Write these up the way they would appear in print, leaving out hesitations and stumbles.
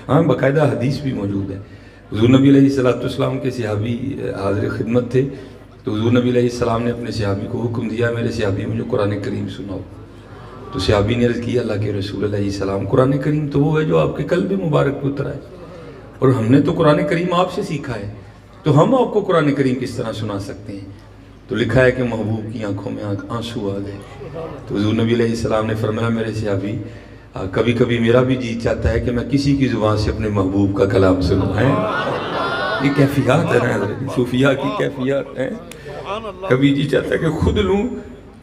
ہاں باقاعدہ حدیث بھی موجود ہے. حضور نبی علیہ السلام کے صحابی حاضر خدمت تھے, تو حضور نبی علیہ السلام نے اپنے صحابی کو حکم دیا میرے صحابی مجھے قرآن کریم سناؤ. تو صحابی نے عرض کیا اللہ کے رسول علیہ السلام قرآن کریم تو وہ ہے جو آپ کے قلب مبارک پہ اترا ہے, اور ہم نے تو قرآن کریم آپ سے سیکھا ہے, تو ہم آپ کو قرآن کریم کس طرح سنا سکتے ہیں. تو لکھا ہے کہ محبوب کی آنکھوں میں آنسو آ گئے. تو حضور نبی علیہ السلام نے فرمایا میرے صحابی کبھی کبھی میرا بھی جی چاہتا ہے کہ میں کسی کی زبان سے اپنے محبوب کا کلام سنوں. یہ کیفیات ہے نا حضرت, صوفیاء کی کیفیات ہیں. کبھی جی چاہتا ہے کہ خود لوں,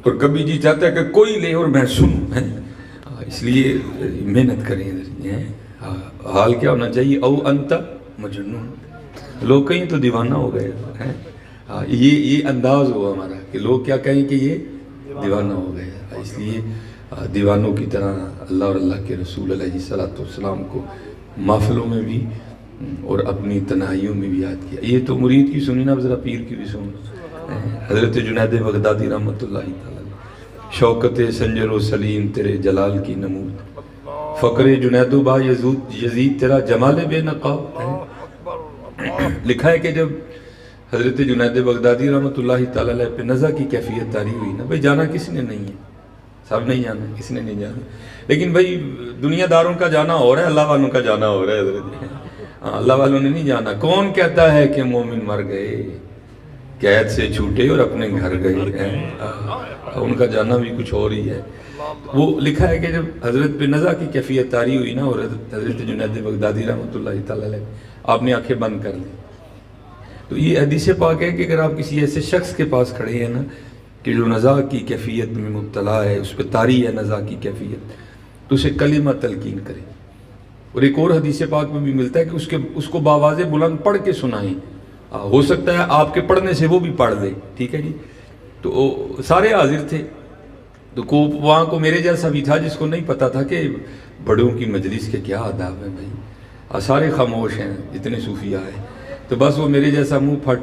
اور کبھی جی چاہتا ہے کہ کوئی لے اور میں سنوں. اس لیے محنت کریں. حال کیا ہونا چاہیے او انت مجنون, لوگ کہیں تو دیوانہ ہو گئے ہیں. یہ انداز ہوا ہمارا کہ لوگ کیا کہیں کہ یہ دیوانہ ہو گئے. اس لیے دیوانوں کی طرح اللہ اور اللہ کے رسول علیہ السلام کو محفلوں میں بھی اور اپنی تنہائیوں میں بھی یاد کیا. یہ تو مرید کی سنی نا, ذرا پیر کی بھی سن. حضرت جنید بغدادی رحمۃ اللہ تعالی, شوکت سنجر و سلیم تیرے جلال کی نمود, فقر جنید و با یزید تیرا جمال بے نقاب. لکھا ہے کہ جب حضرت جنید بغدادی رحمۃ اللہ تعالی علیہ پہ نزع کی کیفیت طاری ہوئی نا, بھئی جانا کس نے نہیں ہے, سب نہیں جانا, کس نے نہیں جانا, لیکن بھئی دنیا داروں کا جانا ہو رہا ہے, اللہ والوں کا جانا ہو رہا ہے. حضرت اللہ والوں نے نہیں جانا. کون کہتا ہے کہ مومن مر گئے, قید سے چھوٹے اور اپنے گھر گئے ہیں, ان کا جانا بھی کچھ اور ہی ہے. وہ لکھا ہے کہ جب حضرت پہ نزع کی کیفیت طاری ہوئی نا, اور حضرت جنید بغدادی رحمۃ اللہ تعالی علیہ آپ نے آنکھیں بند کر لی. تو یہ حدیث پاک ہے کہ اگر آپ کسی ایسے شخص کے پاس کھڑے ہیں نا کہ جو نزع کی کیفیت میں مبتلا ہے, اس پہ طاری ہے نزع کی کیفیت, تو اسے کلمہ تلقین کریں. اور ایک اور حدیث پاک میں بھی ملتا ہے کہ اس کو باواز بلند پڑھ کے سنائیں. ہو سکتا ہے آپ کے پڑھنے سے وہ بھی پڑھ لے, ٹھیک ہے جی. تو سارے حاضر تھے, تو وہاں کو میرے جیسا بھی تھا جس کو نہیں پتا تھا کہ بڑوں کی مجلس کے کیا آداب ہیں. بھائی سارے خاموش ہیں جتنے صوفیاء ہیں, تو بس وہ میرے جیسا منہ پھٹ,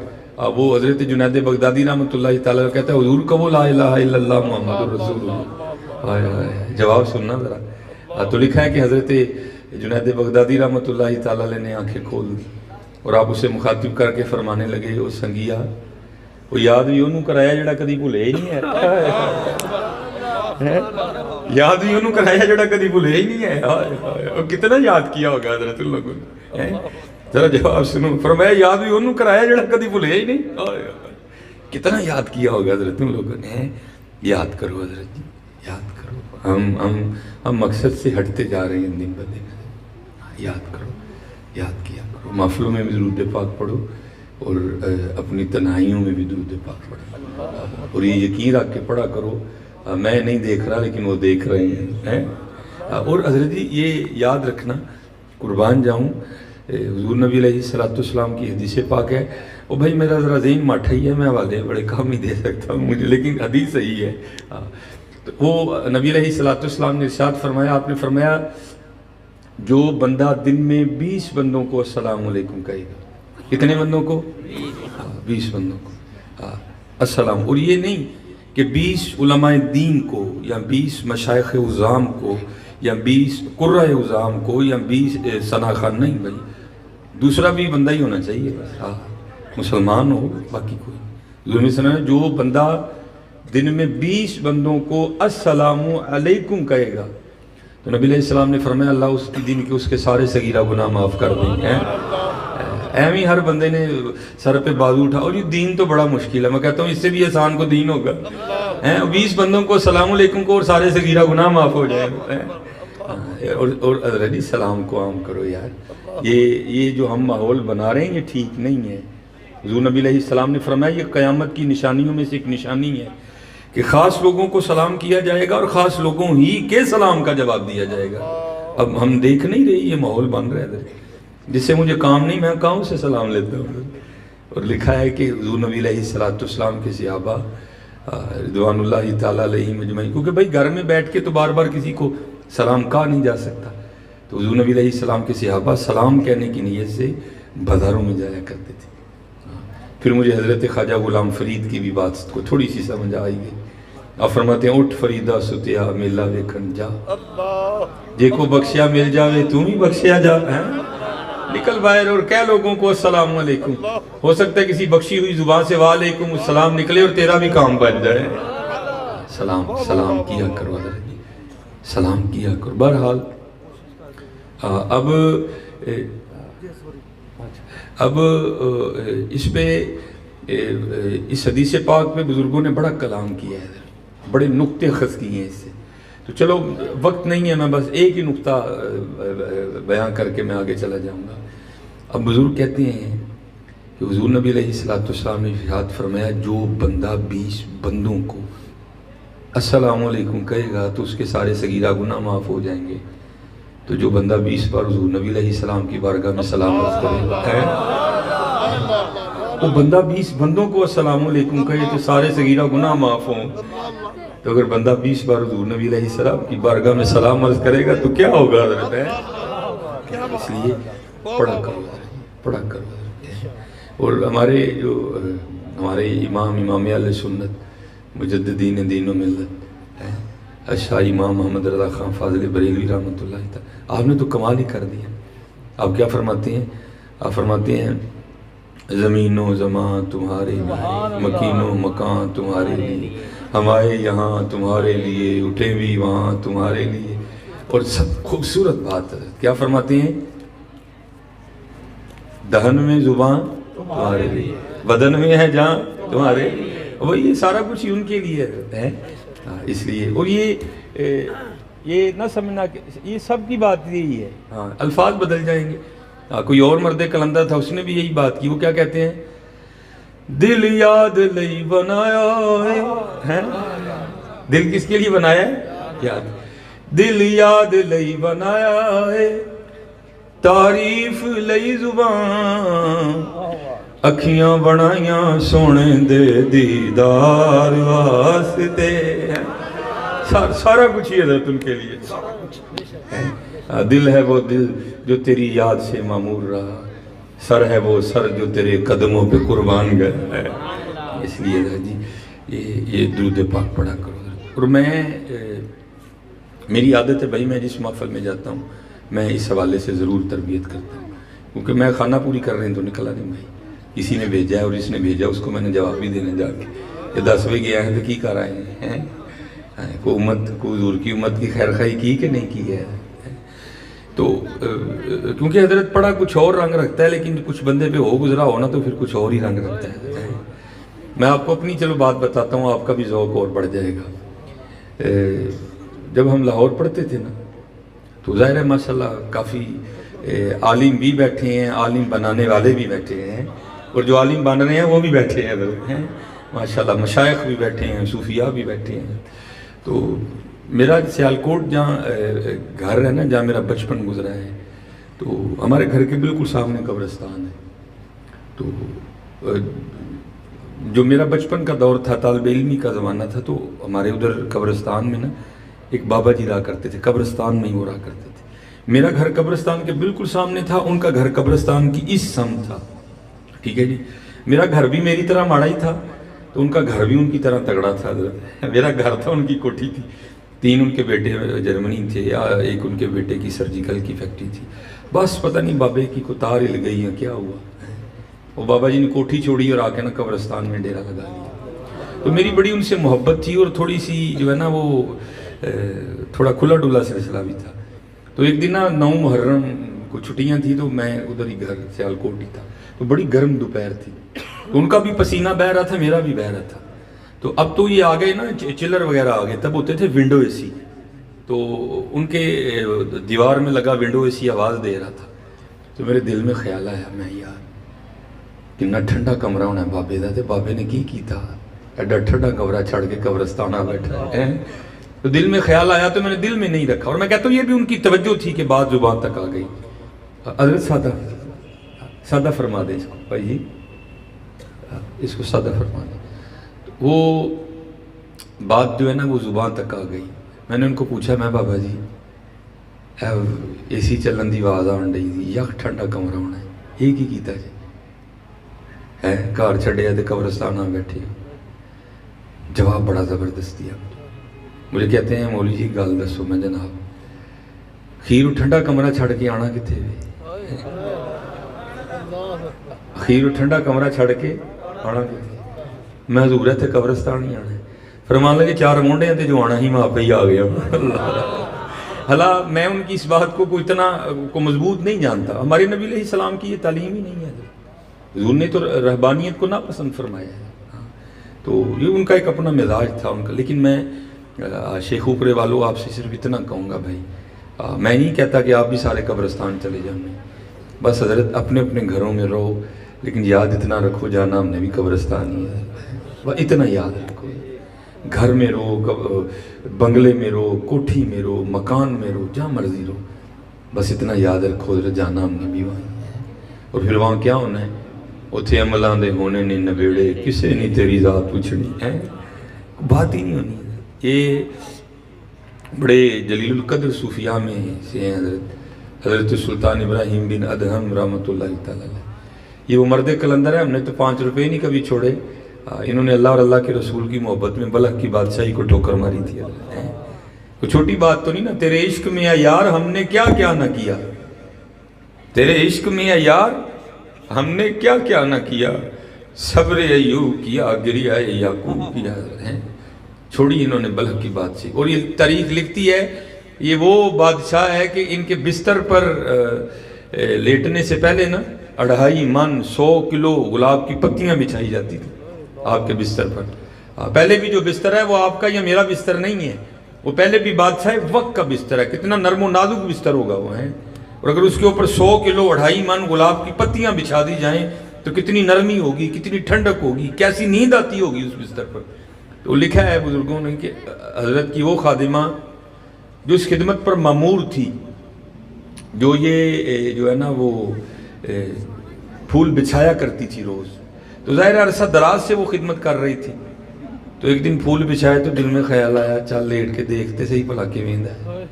وہ حضرت جنید بغدادی رحمۃ اللہ تعالیٰ کہتا ہے حضور کہو لا الہ الا اللہ محمد رسول اللہ. جواب سننا ذرا. تو لکھا ہے کہ حضرت جنید بغدادی رحمۃ اللہ تعالیٰ نے آنکھیں کھول دی, اور آپ اسے مخاطب کر کے فرمانے لگے وہ سنگیا, وہ یاد بھی انہوں کرایا جڑا کدی بھولے ہی نہیں ہے. یاد بھی انہوں کرایا جڑا کدی بھولے ہی نہیں ہے. کتنا یاد کیا ہوگا حضرت ان لوگوں نے, ذرا جواب سنو. فرمایا یاد بھی انہوں کرایا جڑا کدی بھولے ہی نہیں. کتنا یاد کیا ہوگا حضرت ان لوگوں نے. یاد کرو حضرت جی, یاد کرو. ہم مقصد سے ہٹتے جا رہے ہیں دن بدن. یاد کرو, یاد کیا کرو. محفلوں میں بھی درود پاک پڑھو, اور اپنی تنہائیوں میں بھی درود پاک پڑھو, اور یہ یقین رکھ کے پڑھا کرو میں نہیں دیکھ رہا لیکن وہ دیکھ رہے ہیں. اور حضرت جی یہ یاد رکھنا, قربان جاؤں, حضور نبی علیہ السلام کی حدیث پاک ہے. وہ بھائی میرا ذرا ذہن ماٹھا ہی ہے, میں حوالے بڑے کام ہی دے سکتا ہوں مجھے, لیکن حدیث صحیح ہے. تو وہ نبی علیہ السلام نے ارشاد فرمایا, آپ نے فرمایا جو بندہ دن میں 20 بندوں کو السلام علیکم کہے گا. کتنے بندوں کو؟ 20 بندوں کو السلام. اور یہ نہیں کہ 20 علماء دین کو, یا 20 مشائخ عظام کو, یا 20 قرۂ عظام کو, یا 20 ثنا خان, نہیں بھائی دوسرا بھی بندہ ہی ہونا چاہیے بس. مسلمان ہو, باقی کوئی. جو بندہ دن میں 20 بندوں کو السلام علیکم کہے گا, تو نبی علیہ السلام نے فرمایا اللہ اس کی دن کے اس کے سارے صغیرہ گناہ معاف کر دیں. ایویں ہر بندے نے سر پہ بازو اٹھا, اور یہ دین تو بڑا مشکل ہے. میں کہتا ہوں اس سے بھی آسان کو دین ہوگا. 20 بندوں کو السلام علیکم کو اور سارے صغیرہ گناہ معاف ہو جائے. اور حضرت سلام کو عام کرو یار. یہ جو ہم ماحول بنا رہے ہیں یہ ٹھیک نہیں ہے. حضور نبی علیہ السلام نے فرمایا یہ قیامت کی نشانیوں میں سے ایک نشانی ہے کہ خاص لوگوں کو سلام کیا جائے گا اور خاص لوگوں ہی کے سلام کا جواب دیا جائے گا. اب ہم دیکھ نہیں رہے یہ ماحول بن رہا ہے جس سے مجھے کام نہیں, میں کہاں سے سلام لیتا ہوں. اور لکھا ہے کہ حضور نبی علیہ السلام کے صحابہ رضوان اللہ تعالیٰ علیہ مجمعین, کیونکہ بھائی گھر میں بیٹھ کے تو بار بار کسی کو سلام کہا نہیں جا سکتا, تو حضور نبی علیہ السلام کے صحابہ سلام کہنے کی نیت سے بازاروں میں جایا کرتے تھے. پھر مجھے حضرت خواجہ غلام فرید کی بھی بات کو تھوڑی سی سمجھ آئی گئی آپ فرماتے ہیں اٹھ فریدا ستیا میلہ ویکھن جا، جے کو بخشیا مل جاوے تم ہی بخشیا جا، نکل باہر اور کہہ لوگوں کو السلام علیکم. ہو سکتا ہے کسی بخشی ہوئی زبان سے وعلیکم السلام نکلے اور تیرا بھی کام بن جائے. سلام کیا کرو حضرت جی، سلام کیا کرو. بہرحال اب اس پہ اس حدیث پاک پہ بزرگوں نے بڑا کلام کیا ہے، بڑے نقطے خاص کیے ہیں اس سے. تو چلو وقت نہیں ہے، میں بس ایک ہی نقطہ بیان کر کے میں آگے چلا جاؤں گا. اب بزرگ کہتے ہیں کہ حضور نبی علیہ السلام نے ارشاد فرمایا جو بندہ 20 بندوں کو السلام علیکم کہے گا تو اس کے سارے صغیرہ گناہ معاف ہو جائیں گے. تو جو بندہ 20 بار حضور نبی علیہ السلام کی بارگاہ میں سلام عرض کرے گا، وہ بندہ 20 بندوں کو السلام علیکم کہے تو سارے صغیرہ گناہ معاف ہوں. تو اگر بندہ 20 بار حضور نبی علیہ السلام کی بارگاہ میں سلام عرض کرے گا تو کیا ہوگا حضرت ہے؟ اس لیے پڑھا کرو. اور ہمارے امام اہل سنت مجددین دین و ملت شاہ امام محمد رضا خان فاضل بریلوی رحمۃ اللہ تعالی، آپ نے تو کمال ہی کر دیا. آپ کیا فرماتے ہیں؟ آپ فرماتے ہیں زمین و زمان تمہارے لیے، مکین و مکان تمہارے لیے، ہم آئے یہاں تمہارے لیے، اٹھے بھی وہاں تمہارے لیے. اور سب خوبصورت بات ہے، کیا فرماتے ہیں؟ دہن میں زبان تمہارے لیے، بدن میں ہے جان تمہارے لیے. وہ یہ سارا کچھ ان کے لیے ہے. اس لیے اور یہ نہ سمجھنا کہ یہ سب کی بات یہی ہے. ہاں الفاظ بدل جائیں گے. کوئی اور مرد کلندر تھا، اس نے بھی یہی بات کی. وہ کیا کہتے ہیں؟ دل یاد لئی بنایا ہے. دل کس کے لیے بنایا ہے؟ یاد. دل یاد لئی بنایا ہے، تعریف لئی زبان، اکھیاں بنائیاں سونے دے دیدار واسطے. سارا کچھ ہی حضرت ان کے لیے. دل ہے وہ دل جو تیری یاد سے معمور رہا، سر ہے وہ سر جو تیرے قدموں پہ قربان گیا ہے. اس لیے جی یہ درود پاک پڑھا کرو. اور میری عادت ہے بھائی، میں جس محفل میں جاتا ہوں میں اس حوالے سے ضرور تربیت کرتا ہوں، کیونکہ میں خانہ پوری کر رہے ہیں تو نکلا نہیں بھائی. کسی نے بھیجا ہے اور اس نے بھیجا اس کو میں نے جواب بھی دینے جا کے یہ 10 بجے گیا ہے تو کی کر آئے ہیں. کو امت کو حضور کی امت کی خیر خواہی کی کہ نہیں کی ہے. تو کیونکہ حضرت پڑھا کچھ اور رنگ رکھتا ہے، لیکن کچھ بندے پہ ہو گزرا ہونا تو پھر کچھ اور ہی رنگ رکھتا ہے. میں آپ کو اپنی چلو بات بتاتا ہوں، آپ کا بھی ذوق اور بڑھ جائے گا. جب ہم لاہور پڑھتے تھے نا تو ظاہر ہے ماشاءاللہ کافی عالم بھی بیٹھے ہیں، عالم بنانے والے بھی بیٹھے ہیں، اور جو عالم بن رہے ہیں وہ بھی بیٹھے ہیں ماشاءاللہ. مشائخ بھی بیٹھے ہیں، صوفیاء بھی بیٹھے ہیں. تو میرا سیالکوٹ جہاں گھر ہے نا، جہاں میرا بچپن گزرا ہے، تو ہمارے گھر کے بالکل سامنے قبرستان ہے. تو جو میرا بچپن کا دور تھا، طالب علمی کا زمانہ تھا، تو ہمارے ادھر قبرستان میں نا ایک بابا جی رہا کرتے تھے، قبرستان میں ہی وہ رہا کرتے تھے. میرا گھر قبرستان کے بالکل سامنے تھا، ان کا گھر قبرستان کی اس سمت تھا. ٹھیک ہے جی. میرا گھر بھی میری طرح ماڑا ہی تھا، تو ان کا گھر بھی ان کی طرح تگڑا تھا. میرا گھر تھا، ان کی کوٹھی تھی. 3 ان کے بیٹے جرمنی تھے، یا ایک ان کے بیٹے کی سرجیکل کی فیکٹری تھی. بس پتہ نہیں بابے کی کوئی تار ہل گئی ہے کیا ہوا. وہ بابا جی نے کوٹھی چھوڑی اور آ کے نا قبرستان میں ڈیرا لگا لیا. تو میری بڑی ان سے محبت تھی، اور تھوڑی سی جو ہے نا وہ تھوڑا کھلا ڈولا سلسلہ بھی تھا. تو ایک دن نا 9 محرم کو چھٹیاں تھی، تو میں ادھر ہی گھر سیالکوٹ ہی تھا. تو بڑی گرم دوپہر تھی، تو ان کا بھی پسینہ بہہ رہا تھا، میرا بھی بہہ رہا تھا. تو اب تو یہ آ گئے نا چلر وغیرہ آ گئے، تب ہوتے تھے ونڈو اے سی. تو ان کے دیوار میں لگا ونڈو اے سی آواز دے رہا تھا. تو میرے دل میں خیال آیا، میں یار کتنا ٹھنڈا کمرہ ہونا ہے بابے دا، تے بابے نے کی کیتا ایڈا ٹھنڈا کمرہ چھڑ کے قبرستان آ بیٹھا ہے. تو دل میں خیال آیا، تو میں نے دل میں نہیں رکھا. اور میں کہتا ہوں یہ بھی ان کی توجہ تھی کہ بات زبان تک آ گئی. حضرت سادہ فرما دیں اس کو بھائی جی، اس کو سادہ فرما دیں. وہ بات جو ہے نا وہ زبان تک آ گئی. میں نے ان کو پوچھا، میں بابا جی اے سی چلن دی آواز آن ڈئی تھی، یک ٹھنڈا کمرہ ہونا ہے، یہ کی کیتا جی ہے گھر چھڈیا تے قبرستان آ بیٹھے. جواب بڑا زبردست دیا. مجھے کہتے ہیں مولوی جی گل دسو، میں جناب خیر ٹھنڈا کمرہ چھڑ کے آنا کتنے وے، خیر ٹھنڈا کمرہ چھڑ کے آنا کتنے، میں حضور ہے تھے قبرستان ہی آنا ہے، فرمان لگے 4 منڈے ہیں جو آنا ہی میں آپ ہی آ گیا۔ حالا میں ان کی اس بات کو اتنا مضبوط نہیں جانتا، ہمارے نبی علیہ السلام کی یہ تعلیم ہی نہیں ہے، حضور نے تو رہبانیت کو ناپسند فرمایا ہے، تو یہ ان کا ایک اپنا مزاج تھا ان کا۔ لیکن میں شیخ اوپرے والوں آپ سے صرف اتنا کہوں گا بھائی، میں نہیں کہتا کہ آپ بھی سارے قبرستان چلے جائیں، بس حضرت اپنے اپنے گھروں میں رہو، لیکن یاد اتنا رکھو جانا ہم نے بھی قبرستان ہی ہے، اتنا یاد رکھو، گھر میں رہو، بنگلے میں رہو، کوٹھی میں رہو، مکان میں رہو، جہاں مرضی رہو، بس اتنا یاد رکھو حضرت جانا ہم نے بھی وہاں ہے، اور پھر وہاں کیا ہونا ہے، اتھے عملان دے ہونے نے نبیڑے، کسے نہیں تیری ذات پوچھنی ہے، بات ہی نہیں ہونی۔ یہ بڑے جلیل القدر صوفیاء میں سے ہیں حضرت سلطان ابراہیم بن ادہم رحمۃ اللہ تعالیٰ، یہ وہ مرد کلندر ہے، ہم نے تو 5 روپے نہیں کبھی چھوڑے، انہوں نے اللہ اور اللہ کے رسول کی محبت میں بلخ کی بادشاہی کو ٹھوکر ماری تھی۔ کوئی چھوٹی بات تو نہیں نا، تیرے عشق میں اے یار ہم نے کیا کیا نہ کیا، تیرے عشق میں اے یار ہم نے کیا کیا نہ کیا، صبر ایوب کیا، گریہ یعقوب کیا، چھوڑی انہوں نے بلخ کی بادشاہی۔ اور یہ تاریخ لکھتی ہے یہ وہ بادشاہ ہے کہ ان کے بستر پر لیٹنے سے پہلے نا 2.5 من 100 کلو گلاب کی پتیاں بچھائی جاتی تھی آپ کے بستر پر۔ پہلے بھی جو بستر ہے وہ آپ کا یا میرا بستر نہیں ہے، وہ پہلے بھی بادشاہ وقت کا بستر ہے، کتنا نرم و نازک بستر ہوگا وہ ہے، اور اگر اس کے اوپر 100 کلو 2.5 من گلاب کی پتیاں بچھا دی جائیں تو کتنی نرمی ہوگی، کتنی ٹھنڈک ہوگی، کیسی نیند آتی ہوگی اس بستر پر۔ تو لکھا ہے بزرگوں نے کہ حضرت کی وہ خادمہ جو اس خدمت پر مامور تھی، جو یہ جو ہے نا وہ پھول بچھایا کرتی تھی روز، تو ظاہر عرصہ دراز سے وہ خدمت کر رہی تھی، تو ایک دن پھول بچھائے تو دل میں خیال آیا چل لیٹ کے دیکھتے صحیح بھلا کے ویند ہے،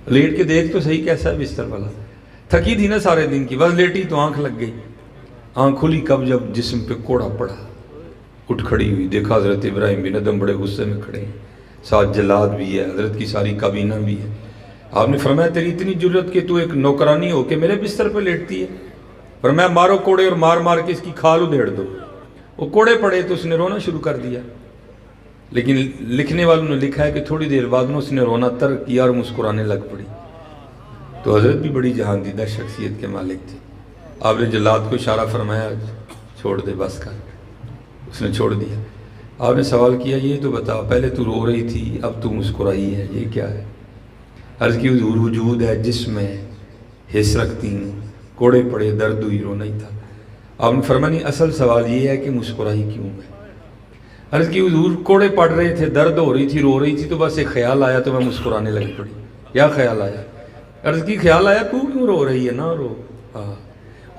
لیٹ کے دیکھ تو صحیح کیسا ہے بستر والا، تھکی تھی نا سارے دن کی، بس لیٹی تو آنکھ لگ گئی، آنکھ کھلی کب جب جسم پہ کوڑا پڑا، اٹھ کھڑی ہوئی، دیکھا حضرت ابراہیم بن ادہم بڑے غصے میں کھڑے ہیں، ساتھ جلاد بھی ہے، حضرت کی ساری کابینہ بھی ہے۔ آپ نے فرمایا تیری اتنی جرت کہ تو ایک نوکرانی ہو کے میرے بستر پہ لیٹتی ہے، فرمایا مارو کوڑے اور مار مار کے اس کی کھال ادھیڑ دو۔ وہ کوڑے پڑے تو اس نے رونا شروع کر دیا، لیکن لکھنے والوں نے لکھا ہے کہ تھوڑی دیر بعد میں اس نے رونا ترک کیا اور مسکرانے لگ پڑی۔ تو حضرت بھی بڑی جہاندیدہ شخصیت کے مالک تھے، آپ نے جلاد کو اشارہ فرمایا چھوڑ دے بس کر، اس نے چھوڑ دیا۔ آپ نے سوال کیا یہ تو بتا پہلے تو رو رہی تھی اب تو مسکرائی ہے، یہ کیا ہے؟ عرض کی حضور وجود ہے جسم ہے، حس رکھتی ہوں، کوڑے پڑے درد ہوئی رونا ہی تھا۔ آپ نے فرمایا نہیں اصل سوال یہ ہے کہ مسکرائی کیوں ہے؟ عرض کی حضور کوڑے پڑ رہے تھے، درد ہو رہی تھی، رو رہی تھی، تو بس ایک خیال آیا تو میں مسکرانے لگ پڑی۔ کیا خیال آیا؟ عرض کی خیال آیا تو کیوں رو رہی ہے، نہ رو،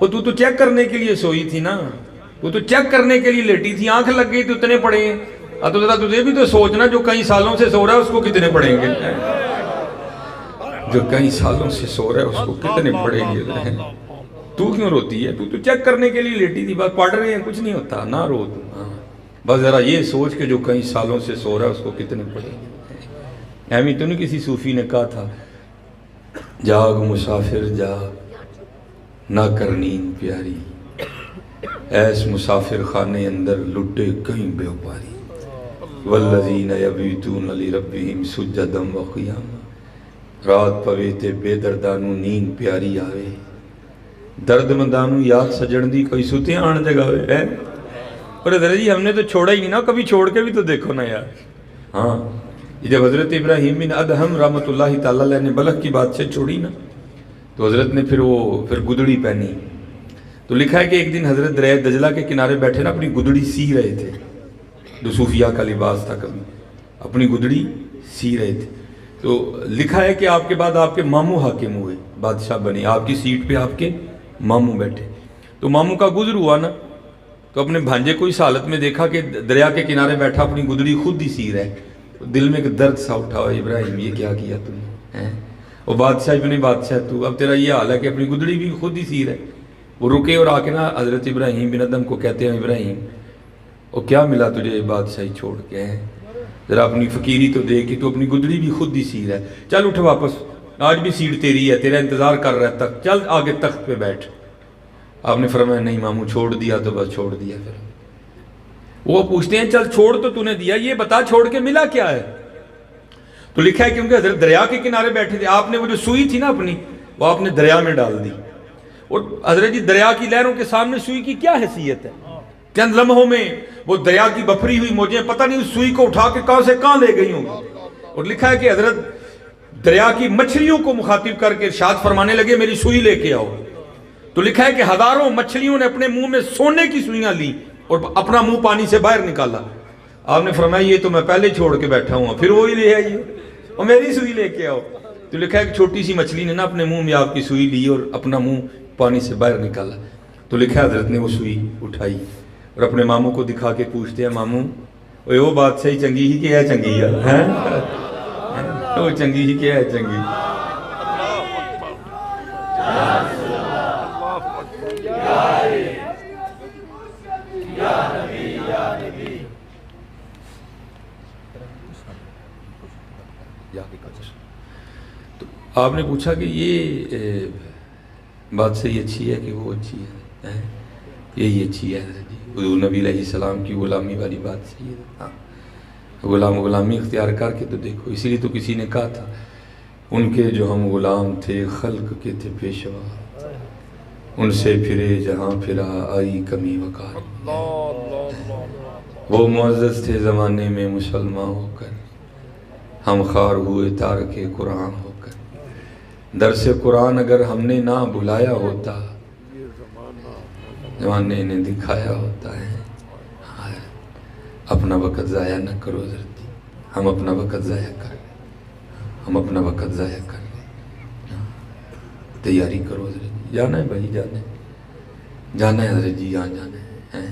وہ تو چیک کرنے کے لیے سوئی تھی نا، وہ تو چیک کرنے کے لیے لیٹی تھی، آنکھ لگ گئی تو اتنے پڑے ہیں، تو ذرا تجھے بھی تو سوچنا جو کئی سالوں سے سو رہا ہے اس کو کتنے پڑیں گے، جو کئی سالوں سے سو رہا ہے اس کو کتنے پڑیں گے، تو کیوں روتی ہے؟ تو چیک کرنے کے لیے لیٹی تھی، بس پڑھ رہے ہیں کچھ نہیں ہوتا، نہ رو تو، بس ذرا یہ سوچ کے جو کئی سالوں سے سو رہا ہے اس کو کتنے پڑیں گے۔ ایمی تو نہیں کسی صوفی نے کہا تھا جاگ مسافر جاگ نہ کر نیند پیاری، ایس مسافر خانے اندر لٹے کہیں بے پاری، والذین یبیتون لربہم سجدا وقیاما، رات پوے تے بے دردانو نیند پیاری آوے، درد مندانو یاد سجن دی کوئی سوتے آن جگاوے ہے۔ اور حضرت جی ہم نے تو چھوڑا ہی نہیں نا، کبھی چھوڑ کے بھی تو دیکھو نا یار۔ ہاں جب حضرت ابراہیم بن ادہم رحمۃ اللہ تعالیٰ علیہ نے بلخ کی بات سے چھوڑی نا، تو حضرت نے پھر گدڑی پہنی، تو لکھا ہے کہ ایک دن حضرت دریائے دجلہ کے کنارے بیٹھے نا اپنی گدڑی سی رہے تھے، جو صوفیاء کا لباس تھا، کبھی اپنی گدڑی سی رہے تھے، تو لکھا ہے کہ آپ کے بعد آپ کے ماموں حاکم ہوئے، بادشاہ بنے، آپ کی سیٹ پہ آپ کے ماموں بیٹھے، تو ماموں کا گزر ہوا نا، تو اپنے بھانجے کو اس حالت میں دیکھا کہ دریا کے کنارے بیٹھا اپنی گدڑی خود ہی سی رہا ہے، دل میں ایک درد سا اٹھا ہوا، ابراہیم یہ کیا کیا تم نے، وہ بادشاہ ابن بادشاہ تو اب تیرا یہ حال ہے کہ اپنی گدڑی بھی خود ہی سی رہا ہے۔ وہ رکے اور آ کے نا حضرت ابراہیم بن ادہم کو کہتے ہیں ابراہیم وہ کیا ملا تجھے بادشاہی چھوڑ کے، ذرا اپنی فقیری تو دیکھ کہ تو اپنی گدڑی بھی خود ہی سی رہا ہے، چل اٹھ واپس، آج بھی سیٹ تیری ہے، تیرا انتظار کر رہا ہے تخت، چل آگے تخت پہ بیٹھ۔ آپ نے فرمایا نہیں ماموں چھوڑ دیا تو بس چھوڑ دیا۔ پھر وہ پوچھتے ہیں چل چھوڑ تو نے دیا، یہ بتا چھوڑ کے ملا کیا ہے؟ تو لکھا ہے کیونکہ حضرت دریا کے کنارے بیٹھے تھے، آپ نے وہ جو سوئی تھی نا اپنی، وہ آپ نے دریا میں ڈال دی، اور حضرت جی دریا کی لہروں کے سامنے سوئی کی کیا حیثیت ہے؟ چند لمحوں میں وہ دریا کی بفری ہوئی موجیں پتہ نہیں اس سوئی کو اٹھا کے کہاں سے کہاں لے گئی ہوں گی۔ اور لکھا ہے کہ حضرت دریا کی مچھلیوں کو مخاطب کر کے ارشاد فرمانے لگے میری سوئی لے کے آؤ۔ تو لکھا ہے کہ ہزاروں مچھلیوں نے اپنے منہ میں سونے کی سوئیاں لی اور اپنا منہ پانی سے باہر نکالا۔ آپ نے فرمایا یہ تو میں پہلے چھوڑ کے بیٹھا ہوں، پھر وہی لے آئیے اور میری سوئی لے کے آؤ۔ تو لکھا ہے کہ چھوٹی سی مچھلی نے نا اپنے منہ میں آپ کی سوئی لی اور اپنا منہ پانی سے باہر نکالا۔ تو لکھا ہے حضرت نے وہ سوئی اٹھائی اور اپنے ماموں کو دکھا کے پوچھتے ہیں ماموں وہ بات صحیح چنگی ہی کہ ہے چنگی ہے؟ وہ چنگی ہی کہ ہے چنگی؟ تو آپ نے پوچھا کہ یہ بات صحیح اچھی ہے کہ وہ اچھی ہے؟ یہی اچھی ہے جی، حضور نبی علیہ السلام کی غلامی والی بات صحیح ہے۔ ہاں غلامی اختیار کر کے تو دیکھو، اسی لیے تو کسی نے کہا تھا ان کے جو ہم غلام تھے خلق کے تھے پیشوا، ان سے پھرے جہاں پھرا آئی کمی وقار۔ وہ معزز تھے زمانے میں مسلمان ہو کر، ہم خوار ہوئے تارک قرآن ہو کر۔ درس قرآن اگر ہم نے نہ بلایا ہوتا، زمانے نے دکھایا ہوتا ہے۔ اپنا وقت ضائع نہ کرو حضرت، ہم اپنا وقت ضائع کر رہے، ہم اپنا وقت ضائع کر رہے۔ تیاری کرو حضرت، جانا ہے بھائی، جانا ہے حضرت جی، یہاں جانا ہے۔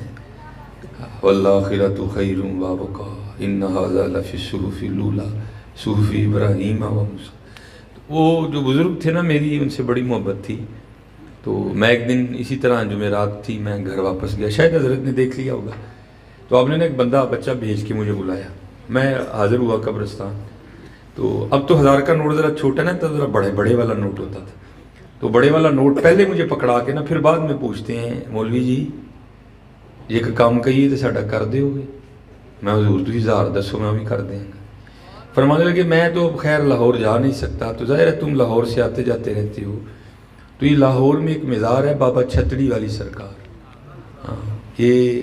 والآخرۃ خیر وابقیٰ ان ھذا لفی الصحف الاولیٰ صحف ابراہیم و موسیٰ۔ وہ جو بزرگ تھے نا، میری ان سے بڑی محبت تھی۔ تو میں ایک دن اسی طرح جمعرات تھی، میں گھر واپس گیا، شاید حضرت نے دیکھ لیا ہوگا، تو آپ نے ایک بچہ بھیج کے مجھے بلایا، میں حاضر ہوا قبرستان۔ تو اب تو 1000 کا نوٹ ذرا چھوٹا نا، تو ذرا بڑے والا نوٹ ہوتا تھا، تو بڑے والا نوٹ پہلے مجھے پکڑا کے نا پھر بعد میں پوچھتے ہیں مولوی جی یہ کام کہیے تو ساڈا کر دے ہوگے؟ میں حضور تھی 1000 دسو میں بھی کر دیں گا۔ فرمانے لگے میں تو خیر لاہور جا نہیں سکتا، تو ظاہر ہے تم لاہور سے آتے جاتے رہتے ہو، تو یہ لاہور میں ایک مزار ہے بابا چھتڑی والی سرکار، ہاں یہ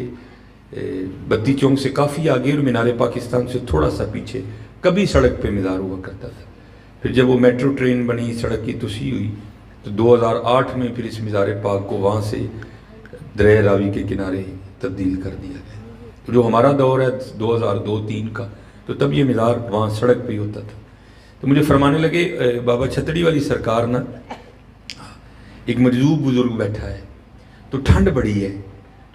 بتی چونک سے کافی آگے اور مینار پاکستان سے تھوڑا سا پیچھے، کبھی سڑک پہ مزار ہوا کرتا تھا۔ پھر جب وہ میٹرو ٹرین بنی، سڑک کی توسیع ہوئی، تو 2008 میں پھر اس مزار پاک کو وہاں سے دریا راوی کے کنارے تبدیل کر دیا گیا۔ جو ہمارا دور ہے 2002-03 کا، تو تب یہ مزار وہاں سڑک پہ ہی ہوتا تھا۔ تو مجھے فرمانے لگے بابا چھتڑی والی سرکار نا ایک مجذوب بزرگ بیٹھا ہے، تو ٹھنڈ بڑی ہے،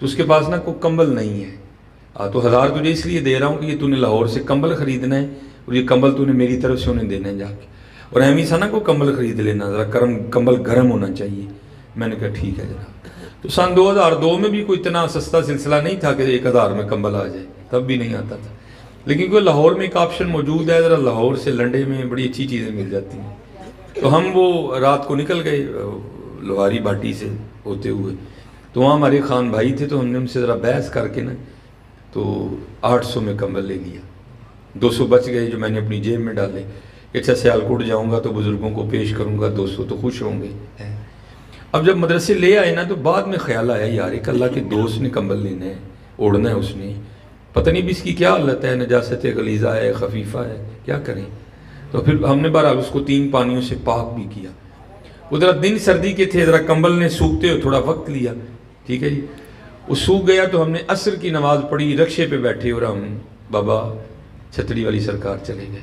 تو اس کے پاس نا کوئی کمبل نہیں ہے، تو 1000 تجھے اس لیے دے رہا ہوں کہ یہ تو نے لاہور سے کمبل خریدنا ہے، اور یہ کمبل تو نے میری طرف سے انہیں دینا ہے جا کے، اور اہمی سا نا کوئی کمبل خرید لینا، ذرا کمبل گرم ہونا چاہیے۔ میں نے کہا ٹھیک ہے جناب۔ تو سن 2002 میں بھی کوئی اتنا سستا سلسلہ نہیں تھا کہ 1000 میں کمبل آ جائے، تب بھی نہیں آتا تھا، لیکن کوئی لاہور میں ایک آپشن موجود ہے، ذرا لاہور سے لنڈے میں بڑی اچھی چیزیں مل جاتی ہیں۔ تو ہم وہ رات کو نکل گئے لوہاری باٹی سے ہوتے ہوئے، تو وہاں ہمارے خان بھائی تھے، تو ہم نے ان سے ذرا بحث کر کے نا تو 800 میں کمبل لے لیا، 200 بچ گئے جو میں نے اپنی جیب میں ڈالے کہ اچھا سیالکوٹ جاؤں گا تو بزرگوں کو پیش کروں گا، 200 تو خوش ہوں گے۔ اب جب مدرسے لے آئے نا تو بعد میں خیال آیا یار ایک اللہ کے دوست نے کمبل لینا ہے، اوڑھنا ہے اس نے، پتہ نہیں بھی اس کی کیا حالت ہے، نجاست غلیظہ ہے، خفیفہ ہے، کیا کریں؟ تو پھر ہم نے بہرحال اس کو 3 پانیوں سے پاک بھی کیا۔ وہ ذرا دن سردی کے تھے، ذرا کمبل نے سوکھتے ہوئے تھوڑا وقت لیا، ٹھیک ہے جی، وہ سوکھ گیا تو ہم نے عصر کی نماز پڑھی، رکشے پہ بیٹھے اور ہم بابا چھتڑی والی سرکار چلے گئے۔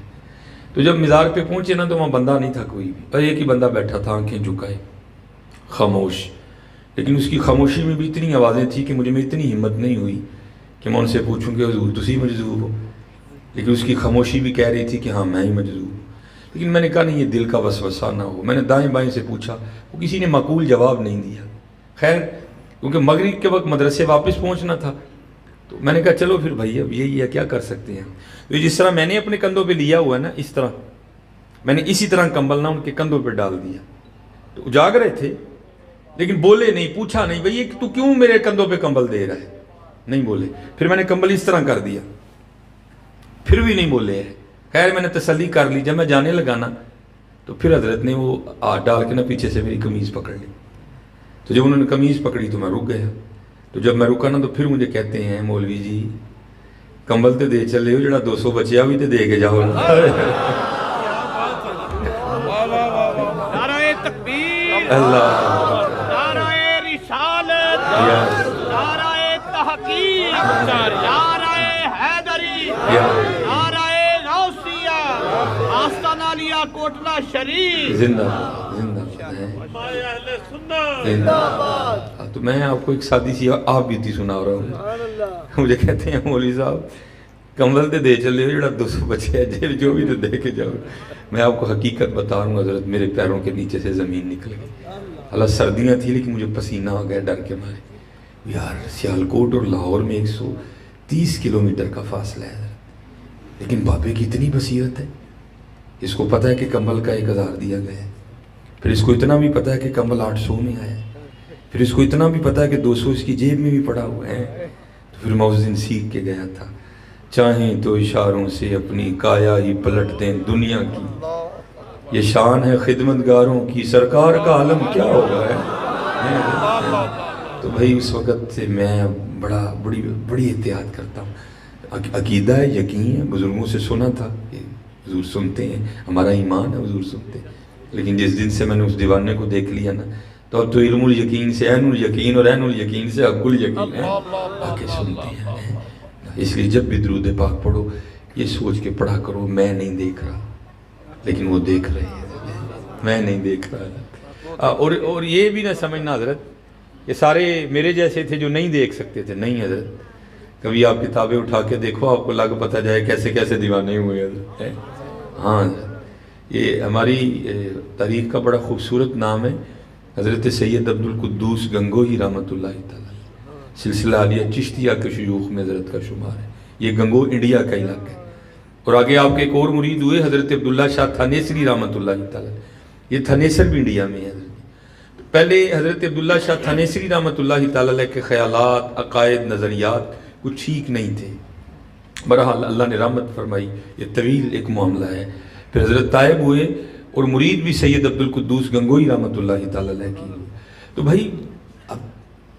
تو جب مزار پہ پہنچے نا تو وہاں بندہ نہیں تھا کوئی بھی، اور ایک ہی بندہ بیٹھا تھا آنکھیں جھکائے خاموش، لیکن اس کی خاموشی میں بھی اتنی آوازیں تھیں کہ مجھے میں اتنی ہمت نہیں ہوئی کہ میں ان سے پوچھوں کہ حضور تسی مجذوب ہو، لیکن اس کی خاموشی بھی کہہ رہی تھی کہ ہاں میں ہی مجذوب ہوں۔ لیکن میں نے کہا نہیں یہ دل کا وسوسہ نہ ہو، میں نے دائیں بائیں سے پوچھا، وہ کسی نے معقول جواب نہیں دیا۔ خیر کیونکہ مغرب کے وقت مدرسے واپس پہنچنا تھا، تو میں نے کہا چلو پھر بھائی اب یہی ہے، کیا کر سکتے ہیں. تو جس طرح میں نے اپنے کندھوں پہ لیا ہوا ہے نا، اس طرح میں نے اسی طرح کمبل نا ان کے کندھوں پہ ڈال دیا. تو جاگ رہے تھے لیکن بولے نہیں، پوچھا نہیں بھائی تو کیوں میرے کندھوں پہ کمبل دے رہا ہے، نہیں بولے. پھر میں نے کمبل اس طرح کر دیا، پھر بھی نہیں بولے ہیں. خیر میں نے تسلی کر لی. جب میں جانے لگا نا تو پھر حضرت نے وہ ہاتھ ڈال کے نا پیچھے سے میری قمیض پکڑ لی. تو جب انہوں نے قمیض پکڑی تو میں رک گیا. تو جب میں رکا نا تو پھر مجھے کہتے ہیں مولوی جی کمبل تے دے چلے ہو، جڑا 200 بچیا بھی تے دے کے جاؤ. نعرہ تکبیر، اللہ، نعرہ رسالت، نعرہ تحقیق، نعرہ حیدری، نعرہ غوثیہ، آستانہ علیہ کوٹلہ شریف. زندہ زندہ تو میں آپ کو ایک سادی سی آپ بیتی سنا رہا ہوں. مجھے کہتے ہیں مولوی صاحب کمبل تے دے چلے ہو، جڑا 200 بچے ہے جو بھی تو دے کے جاؤ. میں آپ کو حقیقت بتا رہا ہوں حضرت، میرے پیروں کے نیچے سے زمین نکل گئی. اللہ سردیاں تھی لیکن مجھے پسینہ آ گیا ڈر کے مارے. یار سیالکوٹ اور لاہور میں 130 کلومیٹر کا فاصلہ ہے، لیکن بابے کی اتنی بصیرت ہے. اس کو پتہ ہے کہ کمبل کا 1000 دیا گیا ہے. پھر اس کو اتنا بھی پتہ ہے کہ کمبل 800 میں آیا ہے. پھر اس کو اتنا بھی پتہ ہے کہ 200 اس کی جیب میں بھی پڑا ہوا ہے. تو پھر میں اس دن سیکھ کے گیا تھا، چاہیں تو اشاروں سے اپنی کایا ہی پلٹ دیں دنیا کی، یہ شان ہے خدمتگاروں کی، سرکار کا عالم کیا ہوگا ہے. تو بھائی اس وقت سے میں بڑی احتیاط کرتا ہوں. عقیدہ ہے، یقین ہے، بزرگوں سے سنا تھا کہ حضور سنتے ہیں، ہمارا ایمان ہے حضور سنتے ہیں. لیکن جس دن سے میں نے اس دیوانے کو دیکھ لیا نا تو اب تو علم الیقین سے عین الیقین اور عین الیقین سے حق الیقین ہے، آ کے سنتے ہیں. اس لیے جب بھی درود پاک پڑھو یہ سوچ کے پڑھا کرو میں نہیں دیکھ رہا لیکن وہ دیکھ رہے ہیں، میں نہیں دیکھ رہا. اور یہ بھی نہ سمجھنا حضرت یہ سارے میرے جیسے تھے جو نہیں دیکھ سکتے تھے. نہیں حضرت، کبھی آپ کتابیں اٹھا کے دیکھو آپ کو لگ پتہ جائے کیسے کیسے دیوانے ہوئے حضرت. ہاں یہ ہماری تاریخ کا بڑا خوبصورت نام ہے. حضرت سید عبدالقدوس گنگوہی رحمۃ اللہ تعالی سلسلہ عالیہ چشتیہ کے شیوخ میں حضرت کا شمار ہے. یہ گنگو انڈیا کا علاقہ ہے. اور آگے آپ کے ایک اور مرید ہوئے حضرت عبداللہ شاہ تھانیسری رحمۃ اللہ تعالی، یہ تھانیسر بھی انڈیا میں ہے. پہلے حضرت عبداللہ شاہ تھانیسری رحمۃ اللہ تعالی کے خیالات، عقائد، نظریات کچھ ٹھیک نہیں تھے. بہرحال اللہ نے رحمت فرمائی، یہ طویل ایک معاملہ ہے. پھر حضرت طائب ہوئے اور مرید بھی سید عبدالقدوس گنگوہی رحمۃ اللہ تعالی کی. تو بھائی اب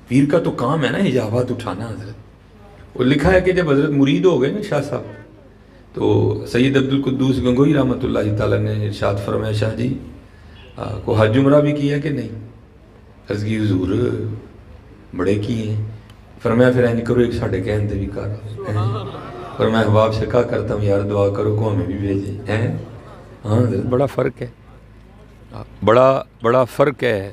پیر کا تو کام ہے نا حجابات اٹھانا حضرت. اور لکھا ہے کہ جب حضرت مرید ہو گئے نا شاہ صاحب تو سید عبدالقدوس گنگوہی رحمۃ اللہ تعالی نے ارشاد فرمایا شاہ جی کو حج عمرہ بھی کیا کہ نہیں؟ عرض کی حضور بڑے کیے ہیں. فرمایا پھر اینج کرو ایک ساڑھے کہن دے بھی کر. فرمایا احباب سے کہا کرتا ہوں یار دعا کرو کو ہمیں بھی بھیجیں. ہاں حضرت بڑا فرق ہے، بڑا فرق ہے.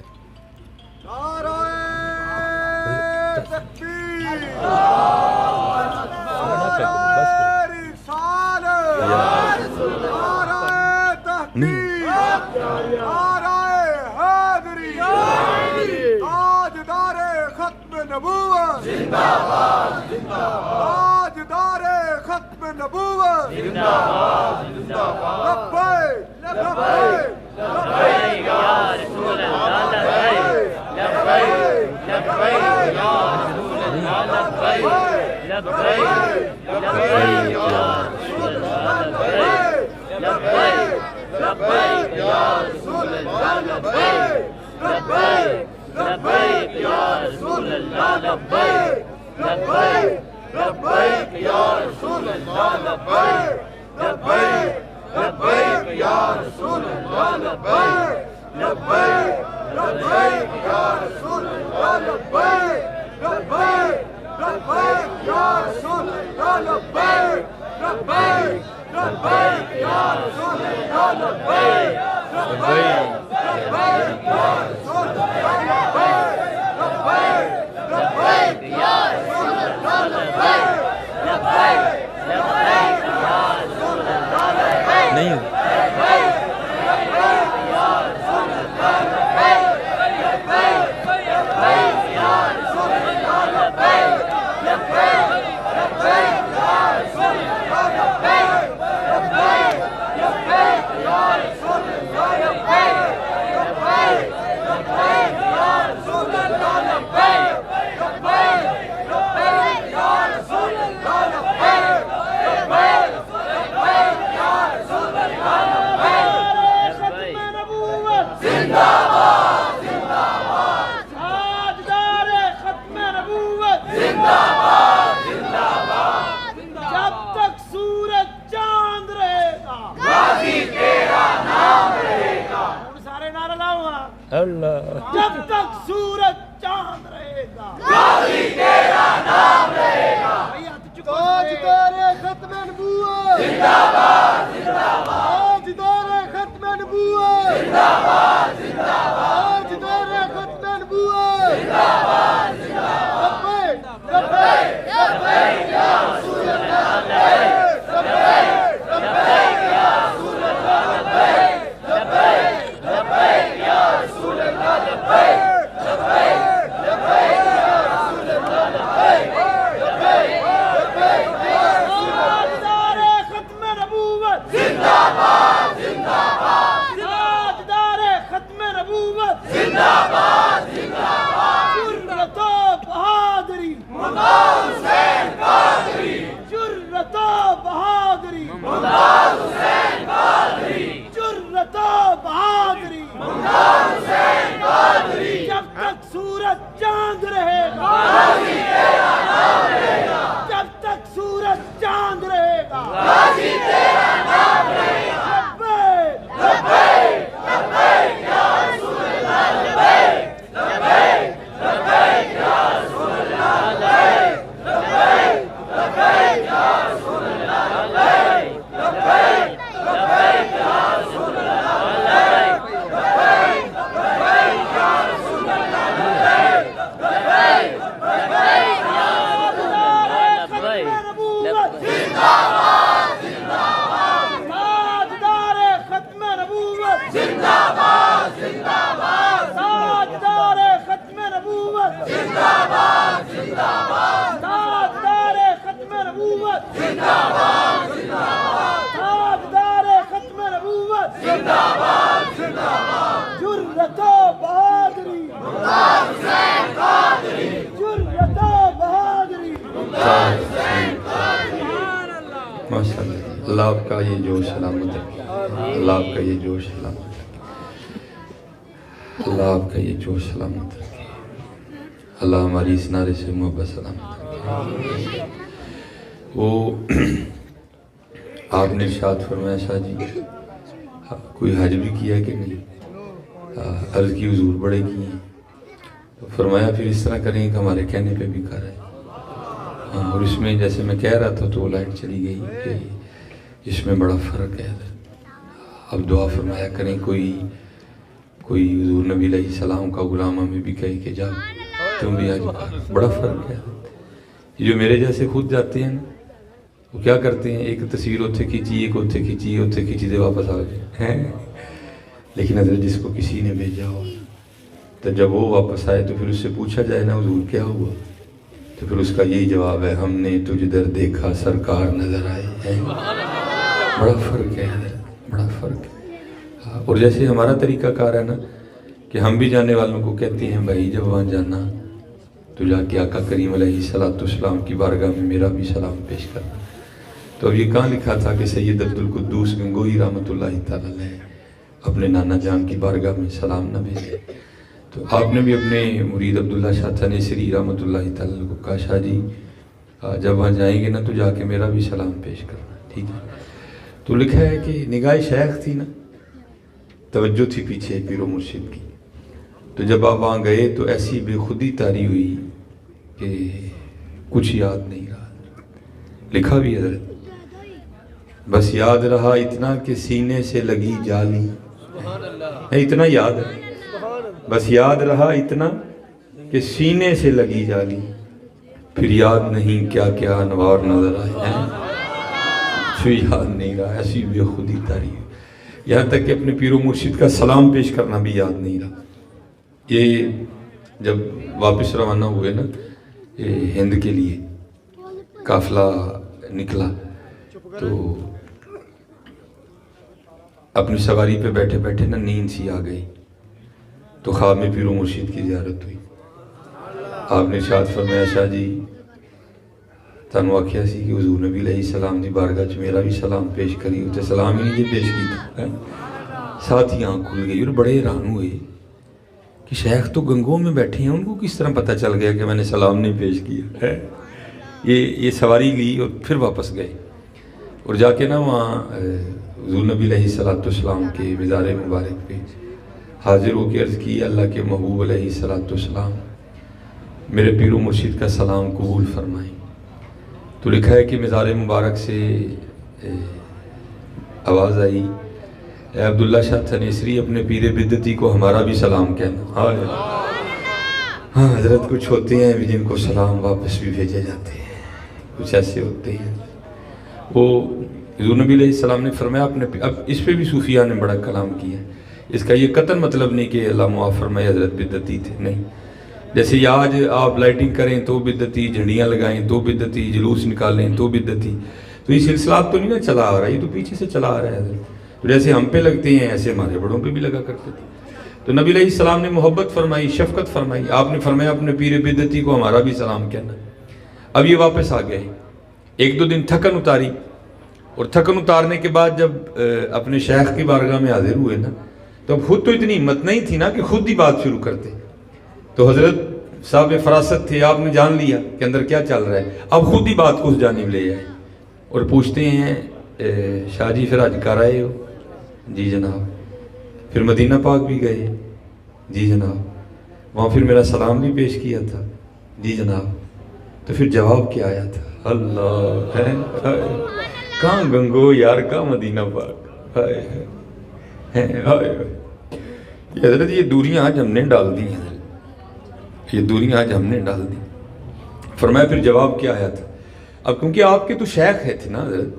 تک سورج چاند رہے گا غازی تیرا نام رہے گا تاجدار ختم نبوت زندہ باد زندہ باد تاجدار ختم نبوت زندہ باد زندہ باد تاجدار ختم نبوت زندہ باد زندہ باد لبیک لبیک یا رسول اللہ لبیک لبیک یا رسول اللہ لبیک لبیک لبیک یا رسول اللہ لبیک لبیک لبیک یا رسول اللہ لبیک لبیک لبیک یا رسول اللہ تاجدار ختم نبوت زندہ باد زندہ باد تاجدار ختم نبوت زندہ باد زندہ باد جرأت و بہادری ممتاز حسین قادری جرأت و بہادری ممتاز حسین قادری جرأت و بہادری ممتاز حسین قادری جب تک سورج چاند رہے گا غازی تیرا نام رہے گا جب تک سورج چاند رہے گا غازی تیرا نام رہے گا لبیک لبیک لبیک یا رسول اللہ لبیک لبیک لبیک یا رسول اللہ لبیک لبیک لبیک یا رسول اللہ لبیک لبیک لبیک یا رسول اللہ لبیک لبیک لبیک یا رسول اللہ لبیک لبیک لبیک یا رسول اللہ ختم نبوت زندہ باد زندہ باد تاجدار ختم نبوت زندہ باد زندہ باد تاجدار ختم نبوت زندہ باد زندہ باد تاجدار ختم نبوت زندہ باد زندہ باد تاجدار ختم نبوت زندہ باد زندہ باد جرأت و بہادری ممتاز حسین قادری جرأت و بہادری ممتاز حسین قادری ماشاء اللہ اللہ آپ کا یہ جوش سلامت رکھے اللہ آپ کا یہ جوش سلامت رکھے اللہ آپ کا یہ جوش سلامت رکھے اللہ ہماری اس نعرے سے محبت سلامت رکھے وہ آپ نے ارشاد فرمایا شاہ جی کوئی حج بھی کیا کہ نہیں عرض کی حضور بڑے کی ہیں تو فرمایا پھر اس طرح کریں کہ ہمارے کہنے پہ بھی کر رہے ہیں اور اس میں جیسے میں کہہ رہا تھا تو وہ لائٹ چلی گئی کہ اس میں بڑا فرق ہے اب دعا فرمایا کریں کوئی حضور نبی علیہ السلام کا غلام ہمیں بھی کہے کہ جاؤ تم بھی آج بڑا فرق ہے جو میرے جیسے خود جاتے ہیں وہ کیا کرتے ہیں ایک تصویر اتھے کھینچی ایک اتھے کھینچی دے واپس آ گئے لیکن حضرت جس کو کسی نے بھیجا ہو تو جب وہ واپس آئے تو پھر اس سے پوچھا جائے نا حضور کیا ہوا تو پھر اس کا یہی جواب ہے ہم نے تجھ در دیکھا سرکار نظر آئے ہیں بڑا فرق ہے حضرت بڑا فرق ہے اور جیسے ہمارا طریقہ کار ہے نا کہ ہم بھی جانے والوں کو کہتے ہیں بھائی جب وہاں جانا تو جا کے آقا کریم علیہ السلام کی بارگاہ میں میرا بھی سلام پیش کرنا تو اب یہ کہاں لکھا تھا کہ سید عبدالقدوس گنگوئی رحمۃ اللہ تعالی علیہ اپنے نانا جان کی بارگاہ میں سلام نہ بھیجے تو آپ نے بھی اپنے مرید عبداللہ شاہ تھانیسری رحمۃ اللہ تعالی کو کہا شاہ جی جب وہاں جائیں گے نا تو جا کے میرا بھی سلام پیش کرنا ٹھیک ہے تو لکھا ہے کہ نگاہ شیخ تھی نا توجہ تھی پیچھے پیر و مرشد کی تو جب آپ وہاں گئے تو ایسی بے خودی طاری ہوئی کہ کچھ یاد نہیں رہا لکھا بھی حضرت بس یاد رہا اتنا کہ سینے سے لگی جالی اتنا یاد ہے بس یاد رہا اتنا کہ سینے سے لگی جالی پھر یاد نہیں کیا کیا انوار نظر آئے ہیں یاد نہیں رہا ایسی بے خودی طاری ہوئی یہاں تک کہ اپنے پیر و مرشد کا سلام پیش کرنا بھی یاد نہیں رہا یہ جب واپس روانہ ہوئے نا ہند کے لیے قافلہ نکلا تو اپنی سواری پہ بیٹھے بیٹھے نا نیند سی آ گئی تو خواب میں پیر و مرشد کی زیارت ہوئی آپ نے ارشاد فرمایا شاہ جی تانوں آکھیا سی کہ حضور نبی علیہ السلام دی بارگاہ چ میرا بھی سلام پیش کری تے سلام ہی نہیں جی پیش کیتا ساتھ ہی آنکھ کھل گئی اور بڑے حیران ہوئے کہ شیخ تو گنگوں میں بیٹھے ہیں ان کو کس طرح پتہ چل گیا کہ میں نے سلام نہیں پیش کیا ہے یہ سواری لی اور پھر واپس گئے اور جا کے نا وہاں حضور نبی علیہ السلام کے مزار مبارک پہ حاضر ہو کے عرض کی اللہ کے محبوب علیہ السلام میرے پیر و مرشد کا سلام قبول فرمائیں. تو لکھا ہے کہ مزار مبارک سے آواز آئی اے عبداللہ شاہ تھنیسری اپنے پیر بدعتی کو ہمارا بھی سلام کہنا. ہاں حضرت کچھ ہوتے ہیں جن کو سلام واپس بھی بھیجے جاتے ہیں, کچھ ایسے ہوتے ہیں. وہ حضور نبی علیہ السلام نے فرمایا اپنے اب اس پہ بھی صوفیہ نے بڑا کلام کیا ہے. اس کا یہ قطعاً مطلب نہیں کہ اللہ معاف فرمائے حضرت بدعتی تھے, نہیں. جیسے یہ آج آپ لائٹنگ کریں تو بدعتی, جھنڈیاں لگائیں تو بدعتی, جلوس نکالیں تو بدعتی. تو یہ سلسلات تو نہیں نا چلا آ رہا, یہ تو پیچھے سے چلا آ رہا ہے حضرت. تو جیسے ہم پہ لگتے ہیں ایسے ہمارے بڑوں پہ بھی لگا کرتے تھے. تو نبی علیہ السلام نے محبت فرمائی, شفقت فرمائی. آپ نے فرمایا اپنے پیر بدعتی کو ہمارا بھی سلام کہنا. اب یہ واپس آ گئے, ایک دو دن تھکن اتاری, اور تھکن اتارنے کے بعد جب اپنے شیخ کی بارگاہ میں حاضر ہوئے نا, تو اب خود تو اتنی ہمت نہیں تھی نا کہ خود ہی بات شروع کرتے. تو حضرت صاحب فراست تھے, آپ نے جان لیا کہ اندر کیا چل رہا ہے. اب خود ہی بات کو اس جانب لے آئے اور پوچھتے ہیں شاہ جی پھر آج کر آئے ہو؟ جی جناب. پھر مدینہ پاک بھی گئے؟ جی جناب. وہاں پھر میرا سلام بھی پیش کیا تھا؟ جی جناب. تو پھر جواب کیا آیا تھا؟ اللہ ہے کہاں گنگو یار کا مدینہ پاک. حضرت یہ دوریاں آج ہم نے ڈال دی ہیں, یہ دوریاں آج ہم نے ڈال دی. فرمایا پھر جواب کیا آیا تھا؟ اب کیونکہ آپ کے تو شیخ ہے تھے نا حضرت,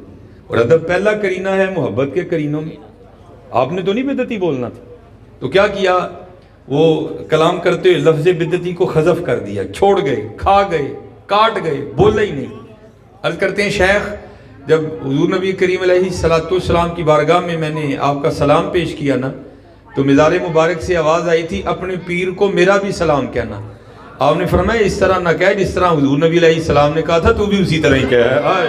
اور ادب پہلا کرینہ ہے محبت کے کرینوں میں. آپ نے تو نہیں بدعتی بولنا تھا, تو کیا کیا, وہ کلام کرتے ہوئے لفظ بدعتی کو حذف کر دیا, چھوڑ گئے, کھا گئے, کاٹ گئے, بولا ہی نہیں. عرض کرتے ہیں شیخ جب حضور نبی کریم علیہ السلام کی بارگاہ میں نے آپ کا سلام پیش کیا نا, تو مزار مبارک سے آواز آئی تھی اپنے پیر کو میرا بھی سلام کہنا. آپ نے فرمایا اس طرح نہ کہے جس طرح حضور نبی علیہ السلام نے کہا تھا, تو بھی اسی طرح ہی کہا.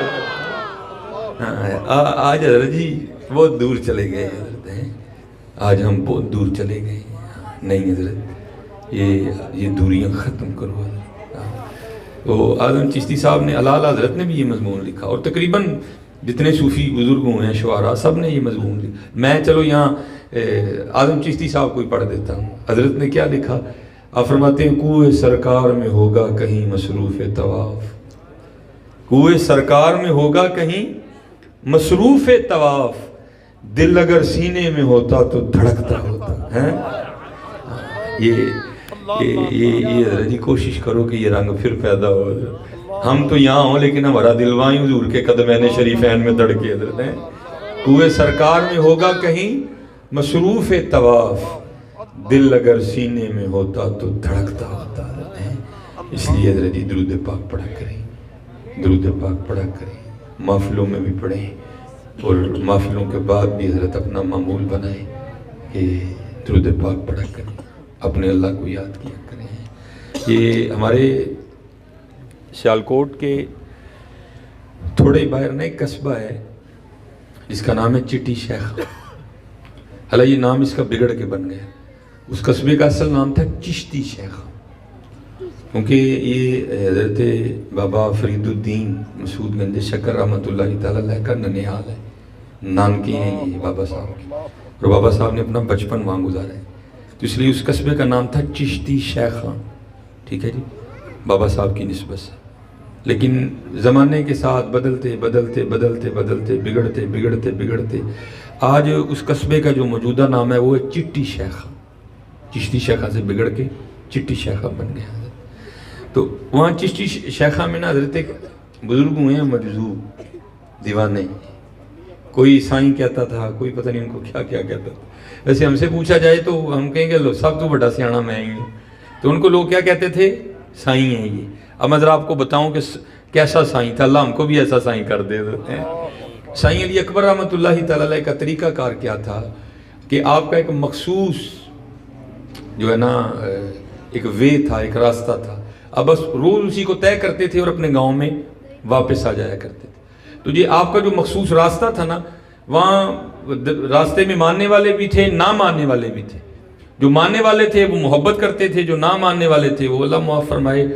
آج حضرت جی بہت دور چلے گئے حضرت ہیں, آج ہم بہت دور چلے گئے. نہیں حضرت یہ دوریاں ختم کرو حضرت. تو اعظم چشتی صاحب نے علالہ حضرت نے بھی یہ مضمون لکھا, اور تقریباً جتنے صوفی بزرگ ہوئے ہیں شعراء سب نے یہ مضمون لکھا. میں چلو یہاں اعظم چشتی صاحب کو ہی پڑھ دیتا ہوں. حضرت نے کیا لکھا؟ آپ فرماتے ہیں کوئے سرکار میں ہوگا کہیں مصروف طواف, کوئے سرکار میں ہوگا کہیں مصروف طواف, دل اگر سینے میں ہوتا تو دھڑکتا ہوتا ہے. یہ حضرت جی کوشش کرو کہ یہ رنگ پھر پیدا ہو. ہم تو یہاں ہوں لیکن ہمارا دل وہیں حضور کے قدمین شریفین میں دھڑکے حضرت ہیں. کوئے سرکار میں ہوگا کہیں مصروف طواف, دل اگر سینے میں ہوتا تو دھڑکتا ہوتا ہے. اس لیے حضرت جی درود پاک پڑھا کریں, درود پاک پڑھا کریں, محفلوں میں بھی پڑھیں, اور محفلوں کے بعد بھی حضرت اپنا معمول بنائیں کہ درود پاک پڑھا کریں, اپنے اللہ کو یاد کیا کریں. یہ ہمارے سیالکوٹ کے تھوڑے باہر نا ایک قصبہ ہے جس کا نام ہے چٹی شیخ. حالانکہ یہ نام اس کا بگڑ کے بن گیا. اس قصبے کا اصل نام تھا چشتی شیخ, کیونکہ یہ حضرت بابا فرید الدین مسعود گنج شکر رحمۃ اللہ تعالیٰ علیہ کا ننیال ہے, نانکی ہیں یہ بابا صاحب کی, اور بابا صاحب نے اپنا بچپن وہاں گزارا ہے. تو اس لیے اس قصبے کا نام تھا چشتی شیخ. ٹھیک ہے جی, بابا صاحب کی نسبت سے. لیکن زمانے کے ساتھ بدلتے بدلتے بدلتے بدلتے بگڑتے بگڑتے بگڑتے آج اس قصبے کا جو موجودہ نام ہے وہ ہے چٹی شیخ. چشتی شیخہ سے بگڑ کے چٹی شیخہ بن گیا. تو وہاں چشتی شیخہ میں نا حضرت ایک بزرگ ہوئے ہیں مجذوب دیوانے, کوئی سائیں کہتا تھا, کوئی پتہ نہیں ان کو کیا کیا کہتا تھا. ویسے ہم سے پوچھا جائے تو ہم کہیں گے لو سب تو بڑا سیاںا میں ہی ہوں, تو ان کو لوگ کیا کہتے تھے؟ سائیں ہیں یہ. اب میں ذرا آپ کو بتاؤں کہ کیسا سائیں تھا, اللہ ہم کو بھی ایسا سائیں کر دے دیتے ہیں. سائیں علی اکبر رحمۃ اللہ تعالیٰ علیہ کا طریقہ کار کیا تھا کہ آپ کا ایک مخصوص جو ہے نا ایک وے تھا, ایک راستہ تھا. اب بس روز اسی کو طے کرتے تھے اور اپنے گاؤں میں واپس آ جایا کرتے تھے. تو یہ آپ کا جو مخصوص راستہ تھا نا, وہاں راستے میں ماننے والے بھی تھے, نہ ماننے والے بھی تھے. جو ماننے والے تھے وہ محبت کرتے تھے, جو نہ ماننے والے تھے وہ اللہ معاف فرمائے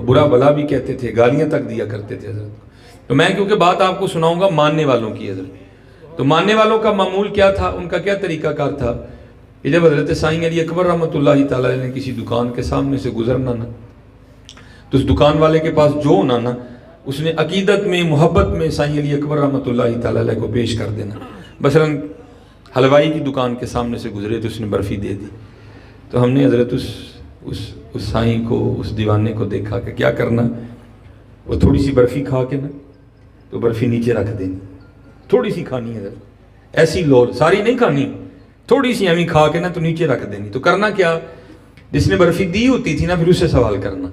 برا بلا بھی کہتے تھے, گالیاں تک دیا کرتے تھے حضرت. تو میں کیونکہ بات آپ کو سناؤں گا ماننے والوں کی حضرت. تو ماننے والوں کا معمول کیا تھا, ان کا کیا طریقہ کار تھا کہ جب حضرت سائیں علی اکبر رحمۃ اللہ تعالیٰ علیہ نے کسی دکان کے سامنے سے گزرنا نا تو اس دکان والے کے پاس جو ہونا نا اس نے عقیدت میں محبت میں سائیں علی اکبر رحمۃ اللہ تعالیٰ علیہ کو پیش کر دینا. مثلاً حلوائی کی دکان کے سامنے سے گزرے تو اس نے برفی دے دی, تو ہم نے حضرت اس سائیں کو, اس دیوانے کو دیکھا کہ کیا کرنا, وہ تھوڑی سی برفی کھا کے نا تو برفی نیچے رکھ دینی, تھوڑی سی کھانی ہے ایسی لول, ساری نہیں کھانی, تھوڑی سی ہمیں کھا کے نا تو نیچے رکھ دینی. تو کرنا کیا, جس نے برفی دی ہوتی تھی نا پھر اس سے سوال کرنا,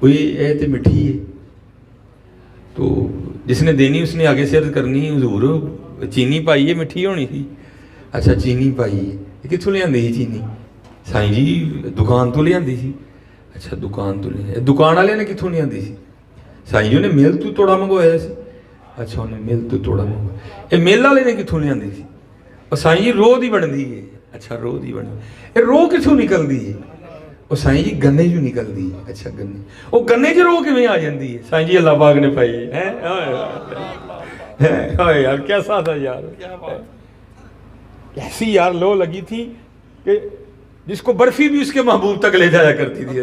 وہی اے تے مٹھی ہے, تو جس نے دینی اس نے آگے سے عرض کرنی, حضور چینی پائی ہے, مٹھی ہونی تھی. اچھا چینی پائی ہے, یہ کتوں لے آندی سی چینی؟ سائیں جی دکان تو لے آندی سی. اچھا دکان تو لے, دکان والے نے کتوں لے آندی سی؟ سائیں جی نے میل تو توڑا منگوایا سی. اچھا انہیں میل تو توڑا منگوایا. یہ میل والے نے کتوں لے آندی سی؟ اور سائیں جی رو دی بن دی ہے. اچھا رو دی بن دی, یہ رو کتوں نکل دی ہے؟ وہ سائیں جی گنے جو نکل دی ہے. اچھا گنے, وہ گنے جو رو کیویں آ جاندی ہے؟ سائیں جی اللہ پاک نے پائی ہے. ہائے یار کیسا تھا یار, ایسی یار لو لگی تھی کہ جس کو برفی بھی اس کے محبوب تک لے جایا کرتی تھی.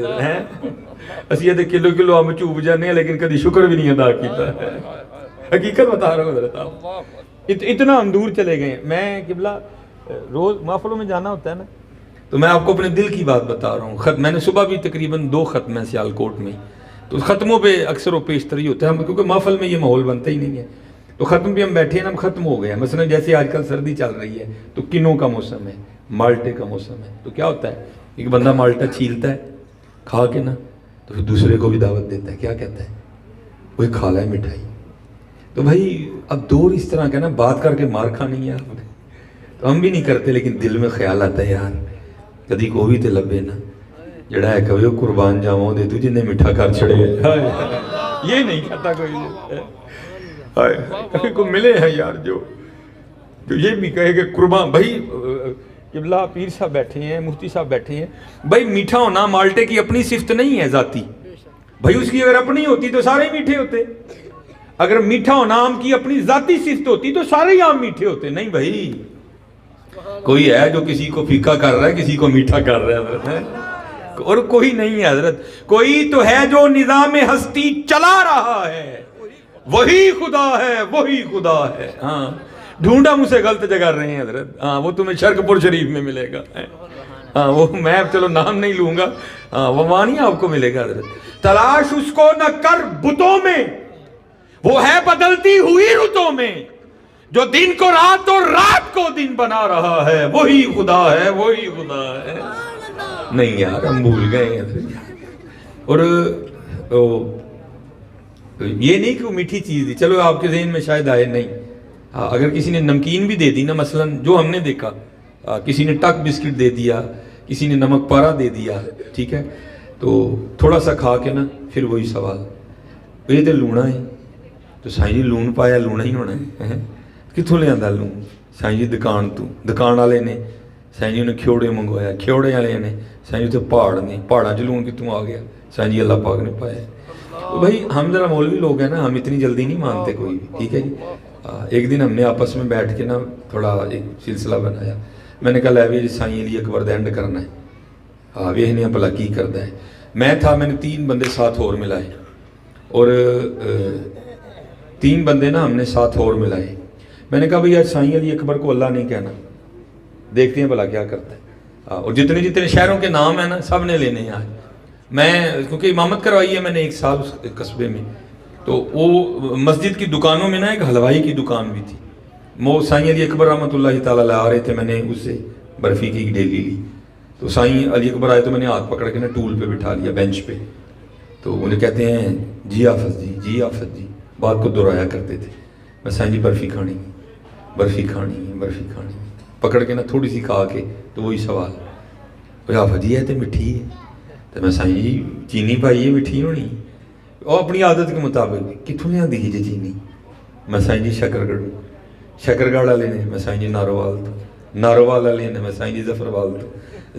اسی یہ کلو کلو ہم چوب جانے ہیں لیکن کبھی شکر بھی نہیں ادا کیتا. حقیقت بتا رہا ہوں حضرت آپ, اتنا ہم دور چلے گئے. میں قبلہ روز محفلوں میں جانا ہوتا ہے نا, تو میں آپ کو اپنے دل کی بات بتا رہا ہوں. خط میں نے صبح بھی تقریباً 2 ختم ہیں سیالکوٹ میں, تو ختموں پہ اکثر و پیشتری ہوتا ہے کیونکہ محفل میں یہ ماحول بنتا ہی نہیں ہے. تو ختم پہ ہم بیٹھے ہیں نا, ہم ختم ہو گئے ہیں. مثلا جیسے آج کل سردی چل رہی ہے تو کنوں کا موسم ہے, مالٹے کا موسم ہے, تو کیا ہوتا ہے ایک بندہ مالٹا چھیلتا ہے کھا کے نا, تو پھر دوسرے کو بھی دعوت دیتا ہے. کیا کہتا ہے, وہی کھا لائے مٹھائی. تو بھائی اب دور اس طرح کا نا, بات کر کے مار کھانی ہے آپ نے, تو ہم بھی نہیں کرتے لیکن دل میں خیال آتا ہے یار کدی کو بھی تے لبے نا جڑا ہے کہ قربان جاواں دے تو جن میٹھا کر چھڑے. یہ نہیں کہتا کوئی, کبھی کو ملے ہیں یار جو یہ بھی کہے کہ قربان. بھائی قبلہ پیر صاحب بیٹھے ہیں, مفتی صاحب بیٹھے ہیں, بھائی میٹھا ہونا مالٹے کی اپنی صفت نہیں ہے ذاتی. بھائی اس کی اگر اپنی ہوتی تو سارے ہی میٹھے ہوتے. اگر میٹھا ہونا آم کی اپنی ذاتی صفت ہوتی تو سارے ہی آم میٹھے ہوتے. نہیں بھائی, کوئی ہے جو کسی کو پھیکا کر رہا ہے, کسی کو میٹھا کر رہا ہے, اور کوئی نہیں ہے حضرت. کوئی تو ہے جو نظام ہستی چلا رہا ہے, وہی خدا ہے, وہی خدا ہے. ہاں ڈھونڈا مجھ سے غلط جگہ رہے ہیں حضرت. ہاں وہ تمہیں شرک پور شریف میں ملے گا. ہاں وہ میں چلو نام نہیں لوں گا, ہاں وہ وہاں نہیں آپ کو ملے گا حضرت. تلاش اس کو نہ کر بتوں میں, وہ ہے بدلتی ہوئی رتوں میں, جو دن کو رات اور رات کو دن بنا رہا ہے, وہی خدا ہے, وہی خدا ہے. نہیں یار ہم بھول گئے ہیں. اور یہ نہیں کہ وہ میٹھی چیز دی, چلو آپ کے ذہن میں شاید آئے نہیں. اگر کسی نے نمکین بھی دے دی نا, مثلا جو ہم نے دیکھا, کسی نے ٹک بسکٹ دے دیا, کسی نے نمک پارا دے دیا, ٹھیک ہے, تو تھوڑا سا کھا کے نا پھر وہی سوال, یہ تو لونا ہے. تو سائیں جی لون پایا لونا ہی ہونا ہے, کتوں لے آندا لون؟ سائیں جی دکان تو, دکان والے نے سائیں جی نے کھیوڑے منگوایا, کھیوڑے والے نے سائیں جی تو پہاڑ نے, پہاڑاں چ لون کتوں آ گیا؟ سائیں جی اللہ پاک نے پایا. تو بھائی ہم ذرا مولوی لوگ ہیں نا, ہم اتنی جلدی نہیں مانتے کوئی بھی, ٹھیک ہے جی. ایک دن ہم نے آپس میں بیٹھ کے نا تھوڑا ایک سلسلہ بنایا. میں نے کہا لے بھی سائیں علی اکبر دا اینڈ کرنا ہے, ہاں ویخنے بھلا کی کردا ہے. میں تھا, میں نے 3 بندے ساتھ اور ملائے, اور 3 بندے نا ہم نے ساتھ اور ملائے. میں نے کہا بھئی آج سائیں علی اکبر کو اللہ نہیں کہنا, دیکھتے ہیں بھلا کیا کرتا ہے. اور جتنے شہروں کے نام ہیں نا سب نے لینے ہیں آج. میں کیونکہ امامت کروائی ہے میں نے 1 سال اس قصبے میں, تو وہ مسجد کی دکانوں میں نا ایک حلوائی کی دکان بھی تھی. وہ سائیں علی اکبر رحمۃ اللہ تعالیٰ علیہ آ رہے تھے, میں نے اس سے برفی کی ڈیلی لی. تو سائیں علی اکبر آئے تو میں نے ہاتھ پکڑ کے نا ٹول پہ بٹھا لیا, بینچ پہ. تو انہیں کہتے ہیں جی حافظ جی, جی حافظ جی, بات کو دہرایا کرتے تھے. میں سائیں جی برفی کھانی ہے, برفی کھانی ہے, برفی کھانی ہے, پکڑ کے نا تھوڑی سی کھا کے تو وہی سوال, حافظ جی ہے تو مٹھی ہے. تو میں سائیں جی چینی پائی ہے, مٹھی ہونی. اور اپنی عادت کے مطابق کتوں لے آندی جی چینی؟ میں سائیں جی شکرگڑھ والے نے, میں سائیں جی نارووال تو, نارووال والے نے, میں سائیں جی ظفروال تو,